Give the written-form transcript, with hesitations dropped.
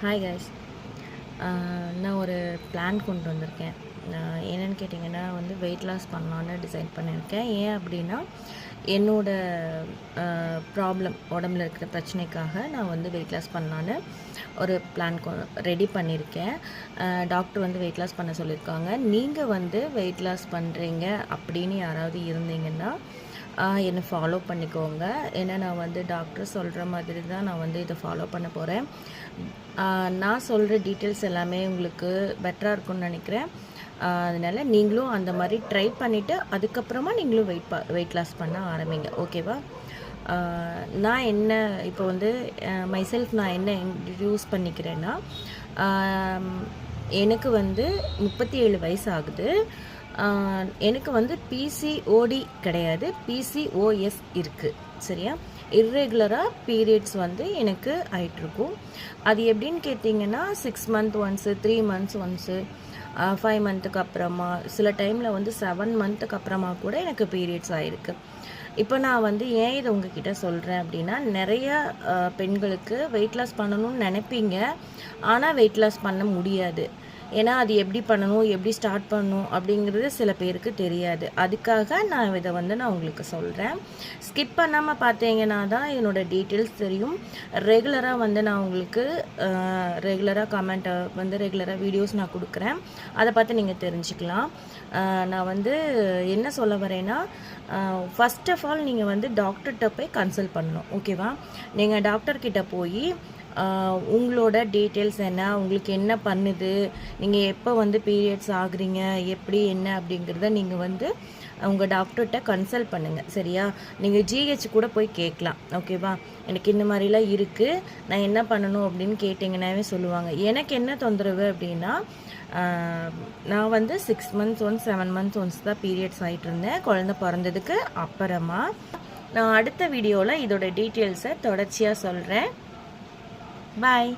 Hi guys. நான் ஒரு plan கொண்டு வந்திருக்கேன். என்னென்னு கேட்டிங்கன்னா வெயிட் லாஸ் பண்ணலான்னு டிசைட் பண்ணியிருக்கேன். ஏன் அப்படின்னா என்னோடய ப்ராப்ளம் உடம்புல இருக்கிற பிரச்சனைக்காக நான் வெயிட் லாஸ் பண்ணலான்னு ஒரு பிளான் ரெடி பண்ணியிருக்கேன். டாக்டர் வெயிட் லாஸ் பண்ண சொல்லியிருக்காங்க. நீங்கள் வெயிட் லாஸ் பண்ணுறீங்க அப்படின்னு யாராவது இருந்தீங்கன்னா என்னை ஃபாலோ பண்ணிக்கோங்க. ஏன்னா நான் டாக்டர் சொல்கிற மாதிரி தான் நான் இதை ஃபாலோ பண்ண போகிறேன். நான் சொல்கிற டீட்டெயில்ஸ் எல்லாமே உங்களுக்கு பெட்டராக இருக்கும்னு நினைக்கிறேன். அதனால் நீங்களும் அந்த மாதிரி ட்ரை பண்ணிவிட்டு அதுக்கப்புறமா நீங்களும் வெயிட் லாஸ் பண்ண ஆரம்பிங்க. ஓகேவா? நான் என்ன இப்போ மைசெல்ஃப் நான் என்ன இன்ட்ரடியூஸ் பண்ணிக்கிறேன்னா, எனக்கு 37 வயசு ஆகுது. எனக்கு பிசிஓடி கிடையாது, பிசிஓஎஸ் இருக்குது. சரியா? இர்ரெகுலராக பீரியட்ஸ் எனக்கு ஆகிட்டுருக்கும். அது எப்படின்னு கேட்டிங்கன்னா 6 மந்த் ஒன்ஸு, 3 மந்த்ஸ் ஒன்ஸு, 5 மந்த்துக்கு அப்புறமா, சில டைமில் 7 மந்த்துக்கு அப்புறமா கூட எனக்கு பீரியட்ஸ் ஆகிருக்கு. இப்போ நான் ஏன் இதை உங்ககிட்ட சொல்கிறேன் அப்படின்னா, நிறைய பெண்களுக்கு வெயிட் லாஸ் பண்ணணும்னு நினைப்பீங்க, ஆனால் வெயிட் லாஸ் பண்ண முடியாது. ஏன்னா அது எப்படி பண்ணணும், எப்படி ஸ்டார்ட் பண்ணணும் அப்படிங்கிறது சில பேருக்கு தெரியாது. அதுக்காக நான் இதை நான் உங்களுக்கு சொல்கிறேன். ஸ்கிப் பண்ணாமல் பார்த்தீங்கன்னா தான் என்னோடய டீட்டெயில்ஸ் தெரியும். ரெகுலராக நான் உங்களுக்கு ரெகுலராக கமெண்ட்டை ரெகுலராக வீடியோஸ் நான் கொடுக்குறேன். அதை பார்த்து நீங்கள் தெரிஞ்சுக்கலாம். நான் என்ன சொல்ல வரேன்னா, ஃபஸ்ட் ஆஃப் ஆல் நீங்கள் டாக்டர்கிட்ட போய் கன்சல்ட் பண்ணணும். ஓகேவா? நீங்கள் டாக்டர்கிட்ட போய் உங்களோட டீட்டெயில்ஸ் என்ன, உங்களுக்கு என்ன பண்ணுது, நீங்கள் எப்போ பீரியட்ஸ் ஆகுறீங்க, எப்படி என்ன அப்படிங்கிறத நீங்கள் உங்கள் டாக்டர்கிட்ட கன்சல்ட் பண்ணுங்கள். சரியா? நீங்கள் ஜிஹெச் கூட போய் கேட்கலாம். ஓகேவா? எனக்கு இந்த மாதிரிலாம் இருக்குது, நான் என்ன பண்ணணும் அப்படின்னு கேட்டிங்கன்னாவே சொல்லுவாங்க. எனக்கு என்ன தொந்தரவு அப்படின்னா, நான் 6 மந்த்ஸ் ஒன்ஸ் 7 மந்த்ஸ் ஒன்ஸ் தான் பீரியட்ஸ் ஆகிட்டு இருந்தேன் குழந்தை பிறந்ததுக்கு அப்புறமா. நான் அடுத்த வீடியோவில் இதோட டீட்டெயில்ஸை தொடர்ச்சியாக சொல்கிறேன். Bye.